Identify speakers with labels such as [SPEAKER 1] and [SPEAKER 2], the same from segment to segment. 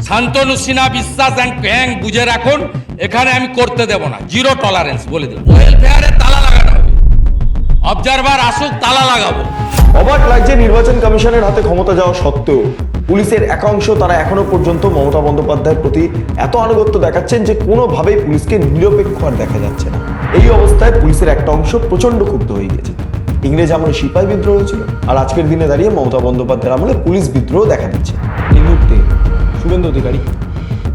[SPEAKER 1] শান্তনু সিনহা বিশ্বাস and gang বুঝে রাখুন, এখানে আমি করতে দেব না, জিরো টলারেন্স বলে দিলাম। ওয়েলফেয়ারে তালা লাগানো হবে, অবজারভার আসুক, তালা লাগাবো।
[SPEAKER 2] অবাক লাগছে নির্বাচন কমিশনের হাতে ক্ষমতা যাওয়া সত্ত্বেও পুলিশের একাংশ তারা এখনো পর্যন্ত মমতা বন্দ্যোপাধ্যায়ের প্রতি এত আনুগত্য দেখাচ্ছেন যে কোনোভাবেই পুলিশকে নিরপেক্ষ আর দেখা যাচ্ছে না। এই অবস্থায় পুলিশের একটা অংশ প্রচন্ড ক্ষুব্ধ হয়ে গেছে। ইংরেজ আমলে সিপাহী বিদ্রোহ হয়েছিল, আর আজকের দিনে দাঁড়িয়ে মমতা বন্দ্যোপাধ্যায়ের আমলে পুলিশ বিদ্রোহ দেখা দিচ্ছে। এই মুহূর্তে শুভেন্দু অধিকারী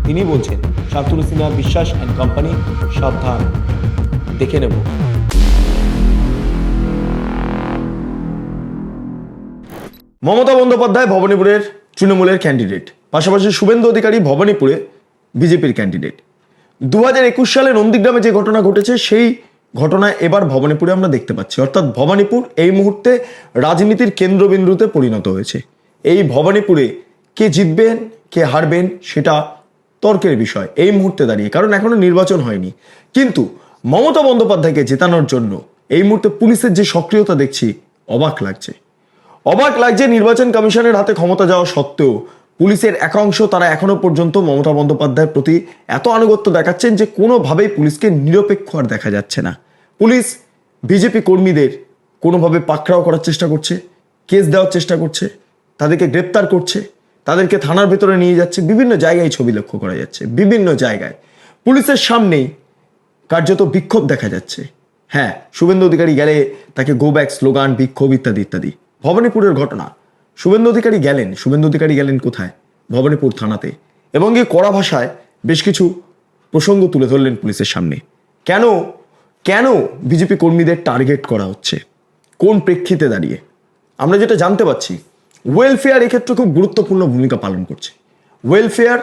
[SPEAKER 2] তিনি বলছেন, শান্তনু সিনহা বিশ্বাস অ্যান্ড কোম্পানি সাবধান, দেখে নেব। মমতা বন্দ্যোপাধ্যায় ভবানীপুরের তৃণমূলের ক্যান্ডিডেট, পাশাপাশি শুভেন্দু অধিকারী ভবানীপুরে বিজেপির ক্যান্ডিডেট। 2021 সালে নন্দীগ্রামে যে ঘটনা ঘটেছে সেই ঘটনায় এবার ভবানীপুরে আমরা দেখতে পাচ্ছি, অর্থাৎ ভবানীপুর এই মুহূর্তে রাজনীতির কেন্দ্রবিন্দুতে পরিণত হয়েছে। এই ভবানীপুরে কে জিতবেন কে হারবেন সেটা তর্কের বিষয় এই মুহূর্তে দাঁড়িয়ে, কারণ এখনো নির্বাচন হয়নি। কিন্তু মমতা বন্দ্যোপাধ্যায়কে জেতানোর জন্য এই মুহূর্তে পুলিশের যে সক্রিয়তা দেখছি, অবাক লাগছে। অবাক লাগছে নির্বাচন কমিশনের হাতে ক্ষমতা যাওয়া সত্ত্বেও পুলিশের একাংশ তারা এখনো পর্যন্ত মমতা বন্দ্যোপাধ্যায়ের প্রতি এত আনুগত্য দেখাচ্ছেন যে কোনোভাবেই পুলিশকে নিরপেক্ষ আর দেখা যাচ্ছে না। পুলিশ বিজেপি কর্মীদের কোনোভাবে পাকড়াও করার চেষ্টা করছে, কেস দেওয়ার চেষ্টা করছে, তাদেরকে গ্রেপ্তার করছে, তাদেরকে থানার ভেতরে নিয়ে যাচ্ছে। বিভিন্ন জায়গায় ছবি লক্ষ্য করা যাচ্ছে, বিভিন্ন জায়গায় পুলিশের সামনেই কার্যত বিক্ষোভ দেখা যাচ্ছে। হ্যাঁ, শুভেন্দু অধিকারী গেলে তাকে গো ব্যাক স্লোগান, বিক্ষোভ ইত্যাদি ইত্যাদি। ভবানীপুরের ঘটনা, শুভেন্দু অধিকারী গেলেন কোথায়? ভবানীপুর থানাতে, এবং এই কড়া ভাষায় বেশ কিছু প্রসঙ্গ তুলে ধরলেন পুলিশের সামনে। কেন বিজেপি কর্মীদের টার্গেট করা হচ্ছে, কোন প্রেক্ষিতে দাঁড়িয়ে? আমরা যেটা জানতে পারছি, ওয়েলফেয়ার এক্ষেত্রে খুব গুরুত্বপূর্ণ ভূমিকা পালন করছে। ওয়েলফেয়ার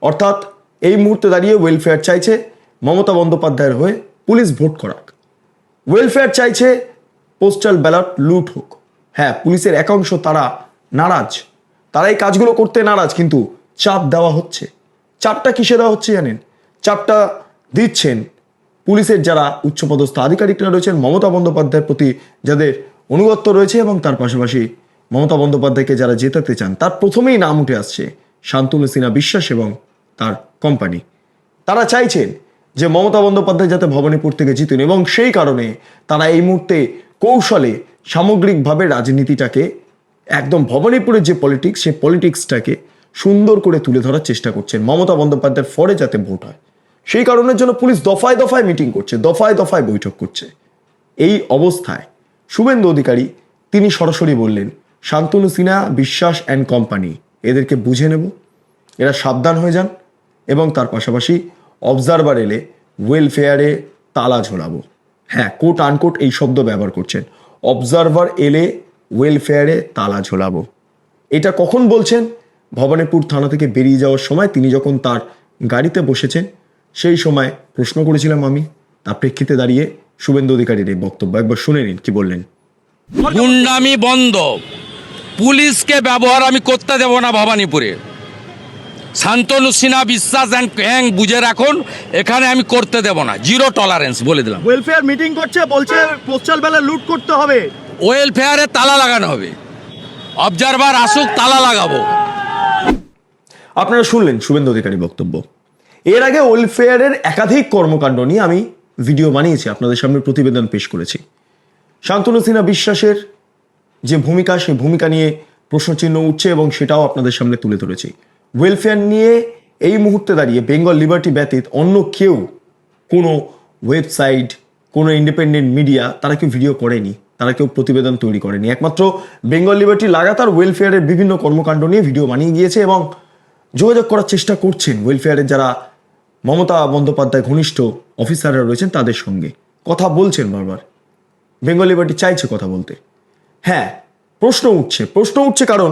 [SPEAKER 2] অর্থাৎ এই মুহূর্তে দাঁড়িয়ে ওয়েলফেয়ার চাইছে মমতা বন্দ্যোপাধ্যায়ের হয়ে পুলিশ ভোট করাক। ওয়েলফেয়ার চাইছে পোস্টাল ব্যালট লুট হোক। হ্যাঁ, পুলিশের একাংশ তারা নারাজ, তারা এই কাজগুলো করতে নারাজ, কিন্তু চাপ দেওয়া হচ্ছে। চাপটা কিসে দেওয়া হচ্ছে জানেন? চাপটা দিচ্ছেন পুলিশের যারা উচ্চপদস্থ আধিকারিকরা রয়েছেন, মমতা বন্দ্যোপাধ্যায়ের প্রতি যাদের অনুগত্য রয়েছে, এবং তার পাশাপাশি মমতা বন্দ্যোপাধ্যায়কে যারা জেতাতে চান, তার প্রথমেই নাম উঠে আসছে শান্তনু সিনহা বিশ্বাস এবং তার কোম্পানি। তারা চাইছেন যে মমতা বন্দ্যোপাধ্যায় যাতে ভবানীপুর থেকে জিতেন, এবং সেই কারণে তারা এই মুহূর্তে কৌশলে সামগ্রিকভাবে রাজনীতিটাকে একদম ভবানীপুরের যে পলিটিক্স, সেই পলিটিক্সটাকে সুন্দর করে তুলে ধরার চেষ্টা করছেন মমতা বন্দ্যোপাধ্যায়ের ফরে যাতে ভোট হয়। সেই কারণের জন্য পুলিশ দফায় দফায় মিটিং করছে, দফায় দফায় বৈঠক করছে। এই অবস্থায় শুভেন্দু অধিকারী তিনি সরাসরি বললেন, শান্তনু সিনহা বিশ্বাস অ্যান্ড কোম্পানি এদেরকে বুঝে নেব, এরা সাবধান হয়ে যান, এবং তার পাশাপাশি অবজারভার এলে ওয়েলফেয়ারে তালা ঝোলাবো। হ্যাঁ, কোট আনকোট এই শব্দ ব্যবহার করছেন, অবজারভার এলে ওয়েলফেয়ারে তালা ঝোলাবো। এটা কখন বলছেন? ভবানীপুর থানা থেকে বেরিয়ে যাওয়ার সময় তিনি যখন তার গাড়িতে বসেছেন, সেই সময় প্রশ্ন করেছিলাম আমি। তার প্রেক্ষিতে দাঁড়িয়ে শুভেন্দু অধিকারীর এই বক্তব্য একবার শুনে নিন কি বললেন।
[SPEAKER 1] গুন্ডামি বন্ধ, পুলিশকে ব্যবহার আমি করতে দেব না ভবানীপুরে। শান্তনু সিনহা বিশ্বাস অ্যান্ড গ্যাং বুঝে রাখুন, এখানে আমি করতে দেব না, জিরো টলারেন্স বলে দিলাম।
[SPEAKER 3] ওয়েলফেয়ার মিটিং করছে, বলছে পোস্টাল ব্যালট লুট করতে হবে,
[SPEAKER 1] ওয়েলফেয়ারে তালা লাগানো হবে, অবজারভার আসুক, তালা লাগাবো।
[SPEAKER 2] আপনারা শুনলেন শুভেন্দু অধিকারী বক্তব্য। এর আগে ওয়েলফেয়ারের একাধিক কর্মকাণ্ড নিয়ে আমি ভিডিও বানিয়েছি, আপনাদের সামনে প্রতিবেদন পেশ করেছি। শান্তনু সিনহা বিশ্বাসের যে ভূমিকা, সেই ভূমিকা নিয়ে প্রশ্নচিহ্ন উঠছে, এবং সেটাও আপনাদের সামনে তুলে ধরেছি। ওয়েলফেয়ার নিয়ে এই মুহূর্তে দাঁড়িয়ে বেঙ্গল লিবার্টি ব্যতীত অন্য কেউ, কোনো ওয়েবসাইট, কোনো ইন্ডিপেন্ডেন্ট মিডিয়া, তারা কেউ ভিডিও করেনি, তারা কেউ প্রতিবেদন তৈরি করেনি। একমাত্র বেঙ্গল লিবার্টি লাগাতার ওয়েলফেয়ারের বিভিন্ন কর্মকাণ্ড নিয়ে ভিডিও বানিয়ে গিয়েছে, এবং যোগাযোগ করার চেষ্টা করছেন ওয়েলফেয়ারের যারা মমতা বন্দ্যোপাধ্যায় ঘনিষ্ঠ অফিসাররা রয়েছেন তাদের সঙ্গে। কথা বলছেন বারবার, বেঙ্গল লিবার্টি চাইছে কথা বলতে। হ্যাঁ, প্রশ্ন উঠছে কারণ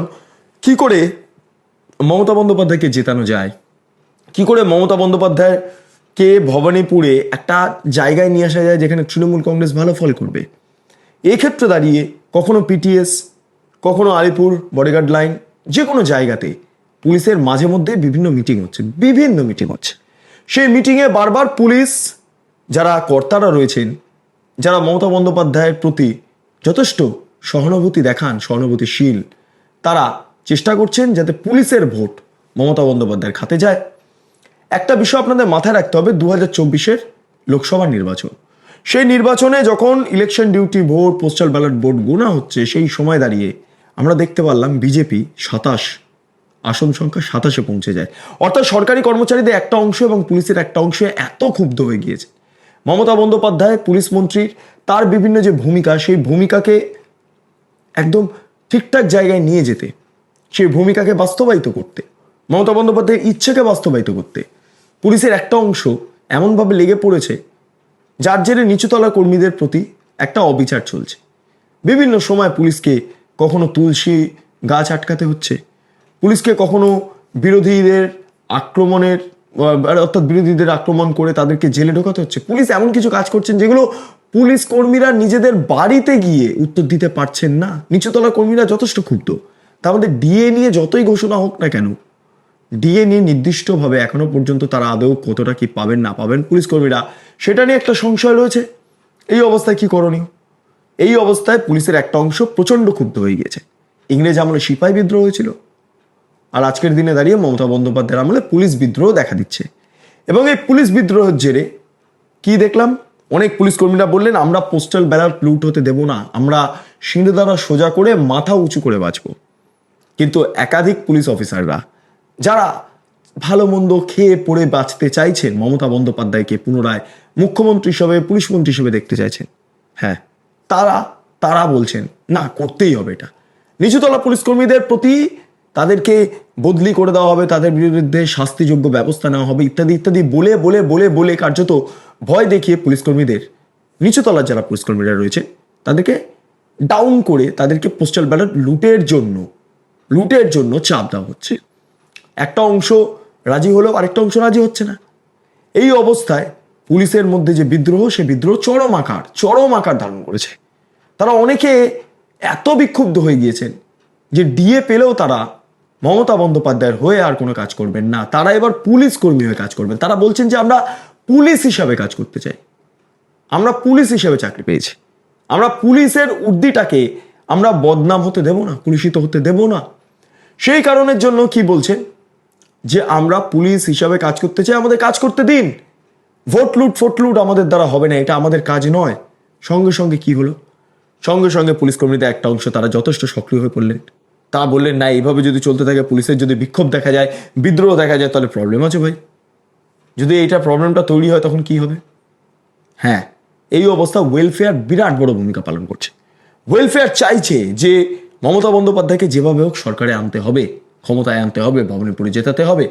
[SPEAKER 2] কি করে মমতা বন্দ্যোপাধ্যায়কে জেতানো যায়, কি করে মমতা বন্দ্যোপাধ্যায়কে ভবানীপুরে একটা জায়গায় নিয়ে আসা যায় যেখানে তৃণমূল কংগ্রেস ভালো ফল করবে। এক্ষেত্রে দাঁড়িয়ে কখনো পিটিএস, কখনো আলিপুর বডিগার্ড লাইন, যে কোনো জায়গাতে পুলিশের মাঝে মধ্যে বিভিন্ন মিটিং হচ্ছে। সেই মিটিংয়ে বারবার পুলিশ যারা কর্তারা রয়েছেন, যারা মমতা বন্দ্যোপাধ্যায়ের প্রতি যথেষ্ট সহানুভূতি দেখান, সহানুভূতিশীল, তারা চেষ্টা করছেন যাতে পুলিশের ভোট মমতা বন্দ্যোপাধ্যায়ের খাতে যায়। একটা বিষয় আপনাদের মাথায় রাখতে হবে, 2024-এর লোকসভা নির্বাচন, সেই নির্বাচনে যখন ইলেকশন ডিউটি ভোট, পোস্টাল ব্যালট ভোট গোনা হচ্ছে, সেই সময় দাঁড়িয়ে আমরা দেখতে পারলাম বিজেপি 27 আসন সংখ্যা 27-এ পৌঁছে যায়। অর্থাৎ সরকারি কর্মচারীদের একটা অংশ এবং পুলিশের একটা অংশ এত ক্ষুব্ধ হয়ে গিয়েছে মমতা বন্দ্যোপাধ্যায় পুলিশ মন্ত্রীর তার বিভিন্ন যে ভূমিকা, সেই ভূমিকাকে একদম ঠিকঠাক জায়গায় নিয়ে যেতে, সেই ভূমিকাকে বাস্তবায়িত করতে, মমতা বন্দ্যোপাধ্যায়ের ইচ্ছেকে বাস্তবায়িত করতে পুলিশের একটা অংশ এমনভাবে লেগে পড়েছে যার জেরে নিচুতলা কর্মীদের প্রতি একটা অবিচার চলছে। বিভিন্ন সময় পুলিশকে কখনো তুলসী গাছ আটকাতে হচ্ছে, পুলিশকে কখনো বিরোধীদের আক্রমণের অর্থাৎ বিরোধীদের আক্রমণ করে তাদেরকে জেলে ঢোকাতে হচ্ছে। পুলিশ এমন কিছু কাজ করছেন যেগুলো পুলিশ কর্মীরা নিজেদের বাড়িতে গিয়ে উত্তর দিতে পারছেন না। নিচুতলা কর্মীরা যথেষ্ট ক্ষুব্ধ। তা আমাদের ডিএ নিয়ে যতই ঘোষণা হোক না কেন, ডিএ নিয়ে নির্দিষ্টভাবে এখনো পর্যন্ত তারা আদৌ কতটা কি পাবেন না পাবেন পুলিশ কর্মীরা, সেটা নিয়ে একটা সংশয় রয়েছে। এই অবস্থায় কি করণীয়? এই অবস্থায় পুলিশের একটা অংশ প্রচণ্ড ক্ষুব্ধ হয়ে গিয়েছে। ইংরেজ আমলে সিপাহী বিদ্রোহ হয়েছিল, আর আজকের দিনে দাঁড়িয়ে মমতা বন্দ্যোপাধ্যায়ের আমলে পুলিশ বিদ্রোহ দেখা দিচ্ছে। এবং এই পুলিশ বিদ্রোহের জেরে কি দেখলাম, অনেক পুলিশ কর্মীরা বললেন আমরা পোস্টাল ব্যালট লুট হতে দেব না, আমরা শিরদাঁড়া সোজা করে মাথা উঁচু করে বাঁচব। কিন্তু একাধিক পুলিশ অফিসাররা যারা ভালো মন্দ খেয়ে পড়ে বাঁচতে চাইছেন, মমতা বন্দ্যোপাধ্যায়কে পুনরায় মুখ্যমন্ত্রী হিসেবে, পুলিশ মন্ত্রী হিসেবে দেখতে চাইছেন, হ্যাঁ তারা বলছেন না, করতেই হবে এটা। নিচুতলা পুলিশ কর্মীদের প্রতি তাদেরকে বদলি করে দেওয়া হবে, তাদের বিরুদ্ধে শাস্তিযোগ্য ব্যবস্থা নেওয়া হবে, ইত্যাদি ইত্যাদি বলে বলে বলে বলে কার্যত ভয় দেখিয়ে পুলিশ কর্মীদের, নিচুতলার যারা পুলিশ কর্মীরা রয়েছে তাদেরকে ডাউন করে তাদেরকে পোস্টাল ব্যালট লুটের জন্য চাপ দেওয়া হচ্ছে। একটা অংশ রাজি হলেও আরেকটা অংশ রাজি হচ্ছে না। এই অবস্থায় পুলিশের মধ্যে যে বিদ্রোহ, সে বিদ্রোহ চরম আকার ধারণ করেছে। তারা অনেকে এত বিক্ষুব্ধ হয়ে গিয়েছেন যে ডিএ পেলেও তারা মমতা বন্দ্যোপাধ্যায়ের হয়ে আর কোনো কাজ করবেন না, তারা এবার পুলিশ কর্মী হয়ে কাজ করবেন। তারা বলছেন যে আমরা পুলিশ হিসাবে কাজ করতে চাই, আমরা পুলিশ হিসাবে চাকরি পেয়েছি, আমরা পুলিশের উর্দিটাকে আমরা বদনাম হতে দেব না, কুলুষিত হতে দেব না। সেই কারণের জন্য কি বলছেন যে আমরা পুলিশ হিসাবে কাজ করতে চাই, আমাদের কাজ করতে দিন, ভোট লুট আমাদের দ্বারা হবে না, এটা আমাদের কাজ নয়। সঙ্গে সঙ্গে কি হলো, সঙ্গে সঙ্গে পুলিশ কর্মীদের একটা অংশ তারা যথেষ্ট সক্রিয় হয়ে পড়লেন। তা বললেন না, এইভাবে যদি চলতে থাকে, পুলিশের যদি বিক্ষোভ দেখা যায়, বিদ্রোহ দেখা যায়, তাহলে প্রবলেম আছে ভাই। যদি এইটা প্রবলেমটা তৈরি হয় তখন কি হবে? হ্যাঁ, এই অবস্থা ওয়েলফেয়ার বিরাট বড় ভূমিকা পালন করছে। ওয়েলফেয়ার চাইছে যে মমতা বন্দ্যোপাধ্যায়কে যেভাবে হোক সরকারে আনতে হবে, ক্ষমতায় আনতে হবে, ভবানীপুরে জেতাতে হবে।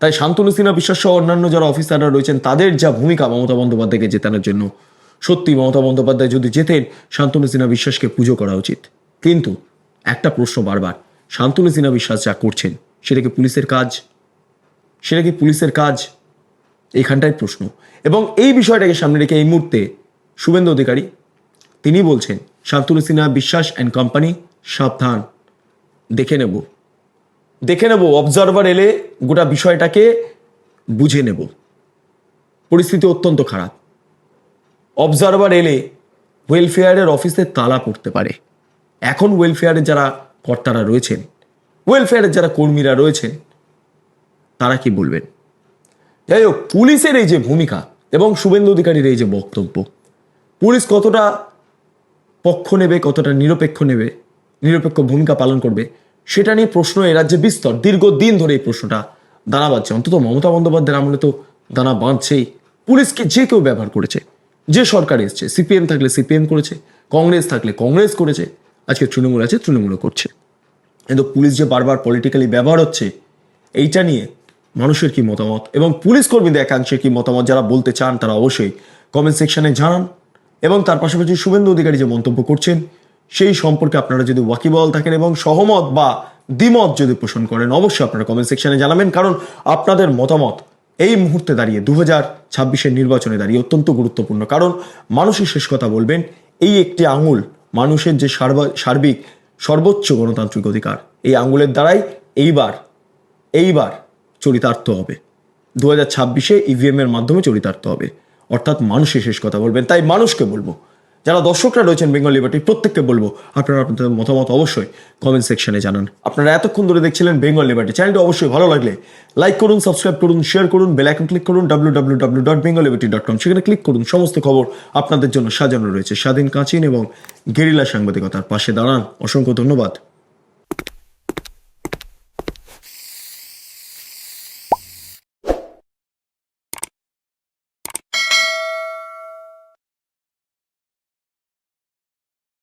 [SPEAKER 2] তাই শান্তনু সিনহা বিশ্বাস সহ অন্যান্য যারা অফিসাররা রয়েছেন তাদের যা ভূমিকা মমতা বন্দ্যোপাধ্যায়কে জেতানোর জন্য, সত্যি মমতা বন্দ্যোপাধ্যায় যদি জেতেন, শান্তনু সিনহা বিশ্বাসকে পুজো করা উচিত। কিন্তু একটা প্রশ্ন বারবার, শান্তনু সিনহা বিশ্বাস যা করছেন সেটা কি পুলিশের কাজ? এইখানটাই প্রশ্ন। এবং এই বিষয়টাকে সামনে রেখে এই মুহূর্তে শুভেন্দু অধিকারী তিনি বলছেন, শান্তনু সিনহা বিশ্বাস অ্যান্ড কোম্পানি সাবধান, দেখে নেব, অবজারভার এলে গোটা বিষয়টাকে বুঝে নেব। পরিস্থিতি অত্যন্ত খারাপ। অবজারভার এলে ওয়েলফেয়ারের অফিসে তালা পড়তে পারে। এখন ওয়েলফেয়ারের যারা কর্তারা রয়েছেন, ওয়েলফেয়ারের যারা কর্মীরা রয়েছেন, তারা কি বলবেন? যাই হোক, পুলিশের এই যে ভূমিকা এবং শুভেন্দু অধিকারীর এই যে বক্তব্য, পুলিশ কতটা পক্ষ নেবে, কতটা নিরপেক্ষ ভূমিকা পালন করবে, সেটা নিয়ে প্রশ্ন এ রাজ্যে বিস্তর। দীর্ঘদিন ধরে এই প্রশ্নটা দানা বাঁধছে। অন্তত মমতা বন্দ্যোপাধ্যায়ের আমলে তো দানা বাঁধছেই। পুলিশকে যে কেউ ব্যবহার করেছে, যে সরকার এসছে, সিপিএম থাকলে সিপিএম করেছে, কংগ্রেস থাকলে কংগ্রেস করেছে, আজকে তৃণমূল আছে, তৃণমূলও করছে। কিন্তু পুলিশ যে বারবার পলিটিক্যালি ব্যবহার হচ্ছে, এইটা নিয়ে মানুষের কি মতামত এবং পুলিশ কর্মীদের একাংশের কি মতামত, যারা বলতে চান তারা অবশ্যই কমেন্ট সেকশনে জানান। এবং তার পাশাপাশি শুভেন্দু অধিকারী যে মন্তব্য করছেন সেই সম্পর্কে আপনারা যদি ওয়াকিবহাল থাকেন এবং সহমত বা দ্বিমত যদি পোষণ করেন, অবশ্যই আপনারা কমেন্ট সেকশনে জানাবেন। কারণ আপনাদের মতামত এই মুহূর্তে দাঁড়িয়ে 2026-এর নির্বাচনে দাঁড়িয়ে অত্যন্ত গুরুত্বপূর্ণ। কারণ মানুষই শেষ কথা বলবেন। এই একটি আঙুল, মানুষের যে সার্বিক সর্বোচ্চ গণতান্ত্রিক অধিকার, এই আঙুলের দ্বারাই এইবার চরিতার্থ হবে। 2026-এ ইভিএম এর মাধ্যমে চরিতার্থ হবে, অর্থাৎ মানুষই শেষ কথা বলবেন। তাই মানুষকে বলবো, যারা দর্শকরা রয়েছেন বেঙ্গল লিবার্টি, প্রত্যেককে বলবো আপনারা আপনাদের মতামত অবশ্যই কমেন্ট সেকশনে জানান। আপনারা এতক্ষণ ধরে দেখছিলেন বেঙ্গল লিবার্টি। চ্যানেলটি অবশ্যই ভালো লাগলে লাইক করুন, সাবস্ক্রাইব করুন, শেয়ার করুন, বেল আইকন ক্লিক করুন www.bengalliberty.com। সেখানে ক্লিক করুন, সমস্ত খবর আপনাদের জন্য সাজানো রয়েছে। স্বাধীন, কাঁচিন এবং গেরিলা সাংবাদিকতার পাশে দাঁড়ান। অসংখ্য ধন্যবাদ।